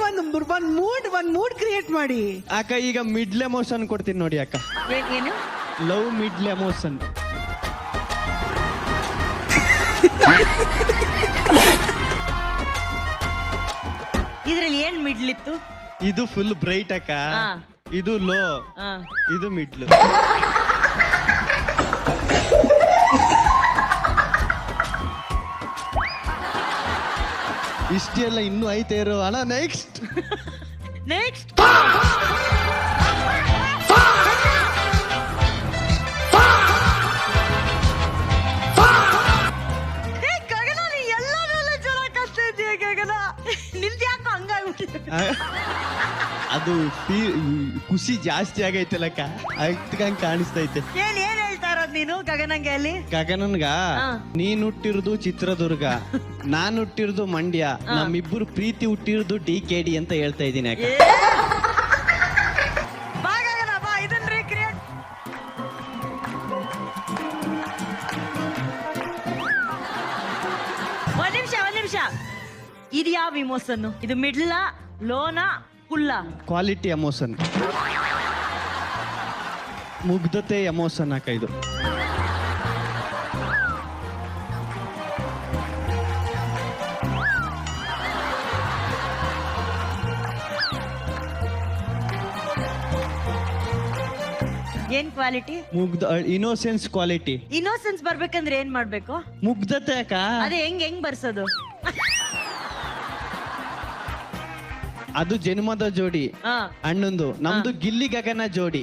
ಒಂದ್ mood create ಮಾಡಿ. ಅಕ್ಕ ಈಗ ಮಿಡ್ಲ್ ಎಮೋಷನ್ ಕೊಡ್ತೀನಿ ನೋಡಿ ಅಕ್ಕ. ಏನು? Love middle emotion. ಇದ್ರಲ್ಲಿ ಏನ್ ಮಿಡ್ಲ್ ಇತ್ತು? ಇದು ಫುಲ್ ಬ್ರೈಟ್ ಅಕ್ಕ, ಇದು ಲೋ, ಇದು ಮಿಡ್ಲ್. ಇಷ್ಟೆಲ್ಲ ಇನ್ನೂ ಐತೆ ಇರೋ ಅಣ್ಣ. ನೆಕ್ಸ್ಟ್ ನೆಕ್ಸ್ಟ್ ಗಗನ, ನೀ ಎಲ್ಲಾನು ಚೆನ್ನಾಗಿ ಕಷ್ಟ ಇದೆಯಾ ಗಗನ? ನಿಲ್ದು ಯಾಕೋ ಹಂಗಾಗ್ಬಿಟ್ಟಿದೆ. ಅದು ಖುಷಿ ಜಾಸ್ತಿ ಆಗೈತಲ್ಲಕ್ಕ, ಅದಕ್ಕಂಗ್ ಕಾಣಿಸ್ತೈತೆ. ಏನ್ ಹೇಳ್ತಾ ಇರೋದ್ ನೀನು ಗಗನಂಗೆ ಅಲ್ಲಿ? ಗಗನನ್ಗ ನೀನ್ ಹುಟ್ಟಿರೋದು ಚಿತ್ರದುರ್ಗ, ನಾನ್ ಹುಟ್ಟಿರೋದು ಮಂಡ್ಯ, ನಮ್ಮಿಬ್ಬರು ಪ್ರೀತಿ ಹುಟ್ಟಿರೋದು DKD ಅಂತ ಹೇಳ್ತಾ ಇದೀನಿ ಅಕ್ಕ. ಬಾ ಗಗನ ಬಾ, ಇದನ್ನ ರೀಕ್ರಿಯೇಟ್. ಒಂದ್ ನಿಮಿಷ. ಇದು ಯಾವ ಇಮೋಷನ್? ಇದು ಮಿಡ್ಲ, ಲೋನ, ಫುಲ್ಲ? ಕ್ವಾಲಿಟಿ ಎಮೋಷನ್, ಮುಗ್ಧತೆ ಎಮೋಷನ್ ಅಕ್ಕ ಇದು. ಏನ್ ಕ್ವಾಲಿಟಿ? ಮುಗ್ಧ ಇನ್ನೋಸೆನ್ಸ್ ಕ್ವಾಲಿಟಿ. ಇನ್ನೋಸೆನ್ಸ್ ಬರ್ಬೇಕಂದ್ರೆ ಏನ್ ಮಾಡ್ಬೇಕು? ಮುಗ್ಧತೆ ಅಕ್ಕ. ಅದೇ ಹೆಂಗ್ ಬರ್ಸೋದು? ಅದು ಜನ್ಮದ ಜೋಡಿ ಅಣ್ಣಂದು, ನಮ್ದು ಗಿಲ್ಲಿ ಗಗನ ಜೋಡಿ.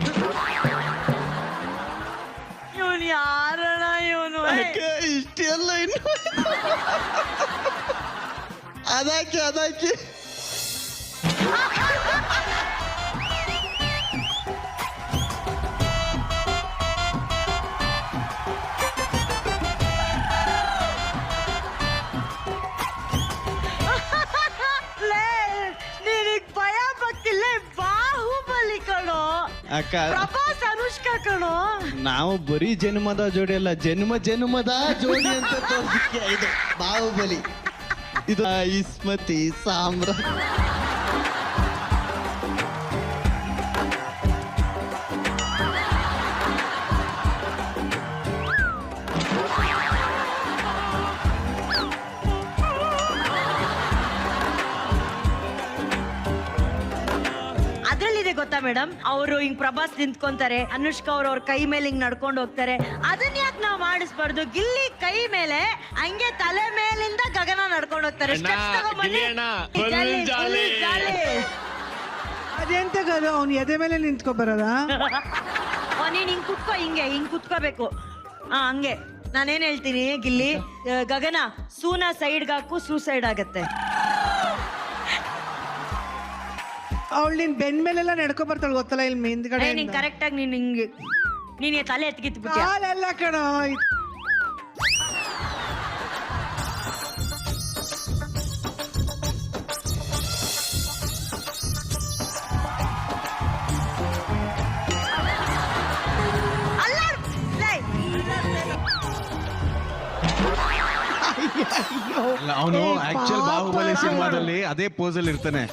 ಇವನು ಯಾರಣ ಇವನು? ಇಷ್ಟೆಲ್ಲ ಇನ್ನು ಅದಾಕಿ ಅಕ್ಕ. ಪ್ರಭಾಸ್ ಅನುಷ್ಕಾ ಕಣೋ. ನಾವು ಬರೀ ಜನ್ಮದ ಜೋಡಿ ಅಲ್ಲ, ಜನ್ಮದ ಜೋಡಿ ಅಂತ ತೋರಿಸಿಕೆ ಇದು ಬಾಹುಬಲಿ. ಇದು ಇಸ್ಮತಿ ಸಾಮ್ರ. ಗೊತ್ತಾ ಮೇಡಮ್, ಅವರು ಹಿಂಗ್ ಪ್ರಭಾಸ್ ನಿಂತ್ಕೊಂತಾರೆ, ಅನುಷ್ಕಾ ಅವ್ರ ಕೈ ಮೇಲೆ ಹಿಂಗ್ ನಡ್ಕೊಂಡು ಹೋಗ್ತಾರೆ. ಅದನ್ನ ಯಾಕೆ ನಾವ್ ಮಾಡಿಸ್ಬಾರ್ದು? ಗಿಲ್ಲಿ ಕೈ ಮೇಲೆ ಹಂಗೆ ತಲೆ ಮೇಲಿಂದ ಗಗನ ನಡ್ಕೊಂಡು ಹೋಗ್ತಾರೆ. ಅದೆಂತ ಗದ, ಅವ್ನು ಎದೆ ಮೇಲೆ ನಿಂತ್ಕೊ ಬರೋದ? ನೀನ್ ಹಿಂಗ್ ಕುತ್ಕೋ, ಹಿಂಗ್ ಕುತ್ಕೋಬೇಕು. ಹಂಗೆ ನಾನೇನ್ ಹೇಳ್ತೀನಿ ಗಿಲ್ಲಿ, ಗಗನ ಸೂನ ಸೈಡ್ಗೆ ಹಾಕು, ಸೂಸೈಡ್ ಆಗತ್ತೆ. ಅವಳು ನಿನ್ ಬೆನ್ ಮೇಲೆಲ್ಲ ನಡ್ಕೊ ಬರ್ತಾಳೆ ಗೊತ್ತಲ್ಲ, ಇಲ್ಲಿ ಮೇಂದ್ಗಡೆ. ನೀನ್ ಕರೆಕ್ಟ್ ಆಗಿ ನೀನ್ ತಲೆ ಎತ್ಕಿತ್ಬಿಟ್ಟ. ಅಲ್ಲ ಕಣ, ಅವನು ಆಕ್ಚುಲ್ ಬಾಹುಬಲಿ ಸಿನಿಮಾದಲ್ಲಿ ಅದೇ ಪೋಸ್ ಅಲ್ಲಿ ಇರ್ತಾನೆ.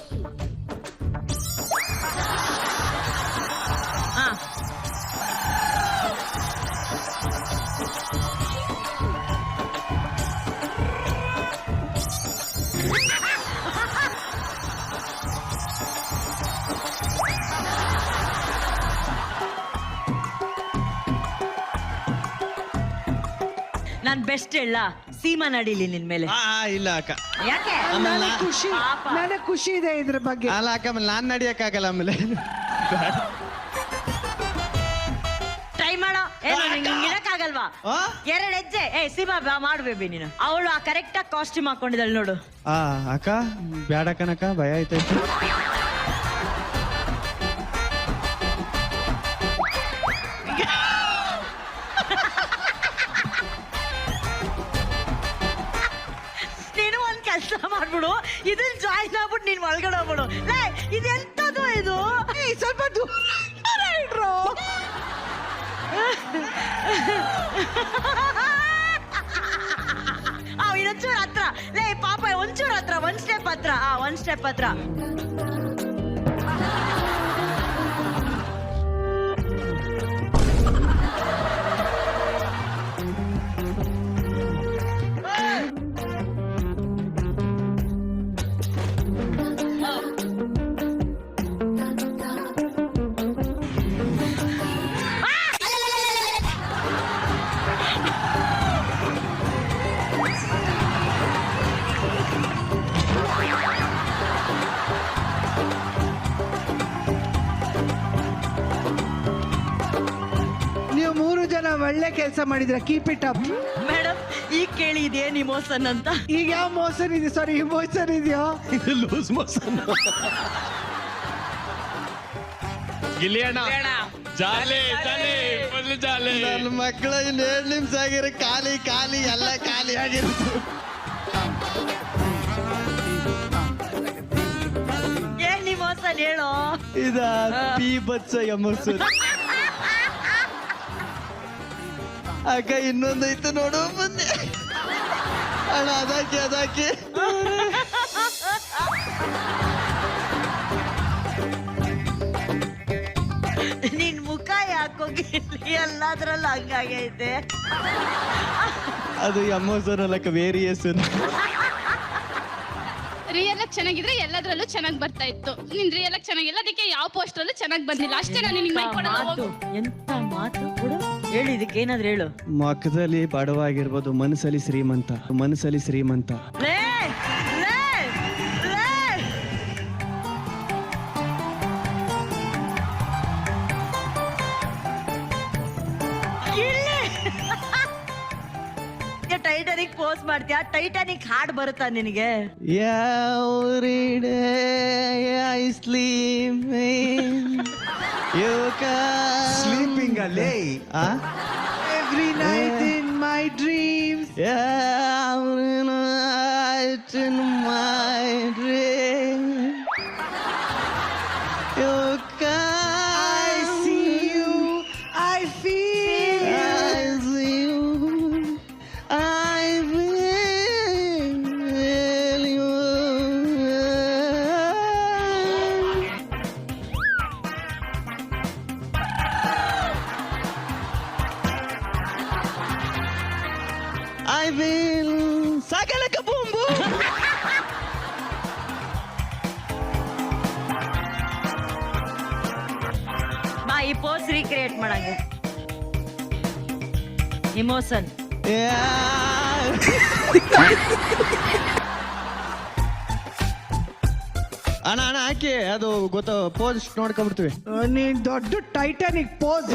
ನಾನ್ ಬೆಸ್ಟ್ ಹೇಳ, ಸೀಮಾ ನಡೀಲಿ ನಿನ್ ಮೇಲೆ. ಇಲ್ಲ ಅಕ್ಕ, ಯಾಕೆ? ನನಗೆ ಖುಷಿ ಇದೆ ಇದ್ರ ಬಗ್ಗೆ. ಅಲ್ಲ ಅಕ್ಕ, ಆಮೇಲೆ ನಾನ್ ನಡಿಯಕ್ಕಾಗಲ್ಲ. ಆಮೇಲೆ ಟ್ರೈ ಮಾಡೋ. ಇರಕ್ಕಾಗಲ್ವಾ? 2 ಹೆಜ್ಜೆ. ಸೀಮಾ ಮಾಡ್ಬೇಬಿ ನೀನು. ಅವಳು ಕರೆಕ್ಟ್ ಆಗಿ ಕಾಸ್ಟ್ಯೂಮ್ ಹಾಕೊಂಡಿದ್ದಾಳೆ ನೋಡು. ಅಕ್ಕ ಬ್ಯಾಡ ಕನಕ, ಭಯ ಆಯ್ತಾಯ್ತು. ಕೆಲಸ ಮಾಡ್ಬಿಡು, ಇದನ್ನ ಜಾಯಿನ್ ಆಗ್ಬಿಟ್ಟು ನೀನ್ ಒಳಗಡೆ ಹೋಗ್ಬಿಡು. ಇದೆಂತದು ಇದು? ಸ್ವಲ್ಪ ದೂರ ಇಡ್ರು. ಇನ್ನೊಂಚೂರು ಹತ್ರ ಲೇ ಪಾಪ ಒಂಚೂರು ಹತ್ರ ಒಂದ್ ಸ್ಟೆಪ್ ಹತ್ರ ಒಂದ್ ಸ್ಟೆಪ್ ಹತ್ರ ನೀವು 3 ಜನ ಒಳ್ಳೆ ಕೆಲಸ ಮಾಡಿದ್ರ, ಕೀಪ್ ಇಟ್ ಅಪ್. ಮೇಡಮ್ ಈಗ ಕೇಳಿ ಇದೇನ್ ಇಮೋಷನ್ ಅಂತ. ಈಗ ಯಾವ ಮೋಷನ್ ಇದೆ? ಸಾರಿ, ಇಮೋಷನ್ ಇದೆಯೋ? Loose motion. ನನ್ನ ಮಕ್ಕಳ ಇನ್ನು 2 ನಿಮಿಷ ಆಗಿರೋ ಖಾಲಿ ಖಾಲಿ ಎಲ್ಲ ಖಾಲಿ ಆಗಿರುತ್ತೆ. ಏನ್ ಇಮೋಷನ್ ಹೇಳು. ಇದ ಪಿ ಬಚ್ಚ ಎಮೋಷನ್. ಅಕ್ಕ ಇನ್ನೊಂದು ಐತೆ ನೋಡು ಬಂದೆ ಅಣ್ಣ, ಅದಾಕಿ ನಿನ್ ಮುಖ ಯಾಕೋಗಿ ಎಲ್ಲಾದ್ರಲ್ಲೂ ಹಂಗಾಗೈತೆ. ಅದು ಎಮೋಷನ್ ಅಲ್ಲಕ್ಕ, ವೇರಿಯೇಷನ್. ರಿಯಲ್ ಆಗಿ ಚೆನ್ನಾಗಿದ್ರೆ ಎಲ್ಲದರಲ್ಲೂ ಚೆನ್ನಾಗಿ ಬರ್ತಾ ಇತ್ತು. ನಿನ್ ರಿಯಲ್ ಆಗಿ ಚೆನ್ನಾಗಿಲ್ಲ, ಅದಕ್ಕೆ ಯಾವ ಪೋಸ್ಟರ್ ಅಲ್ಲೂ ಚೆನ್ನಾಗಿ ಬಂದಿಲ್ಲ. ಅಷ್ಟೇ ನಾನು ನಿನ್ಗೆ ಮೈಕ್ ಕೊಡೋದು. ಮಾತು ಎಂತ ಮಾತು ಕೂಡ ಹೇಳು. ಇದಕ್ಕೆ ಏನಾದ್ರು ಹೇಳು. ಮುಖದಲ್ಲಿ ಬಡವಾಗಿರ್ಬೋದು, ಮನಸ್ಸಲ್ಲಿ ಶ್ರೀಮಂತ. ಲೇ, ಲೇ, ಲೇ. ಇಲ್ಲಿ. ಟೈಟಾನಿಕ್ ಪೋಸ್ ಮಾಡ್ತೀಯ? ಟೈಟಾನಿಕ್ ಹಾಡ್ ಬರುತ್ತಾ ನಿನಗೆ? Every day I sleep you can sleeping ಅಲ್ಲೇ Every night in my dreams. every night in my dream you can I see you, I feel you. I see you, I feel you. I feel sakalaka boom boom. ಬಾ ಈ pose recreate ಮಾಡಂಗೆ. Emotion. ಅಣ್ಣ ಹಾಕಿ, ಅದು ಗೊತ್ತ post ನೋಡ್ಕೊಂಡ್ಬಿಡ್ತೀವಿ. ನೀನ್ ದೊಡ್ಡ Titanic pose.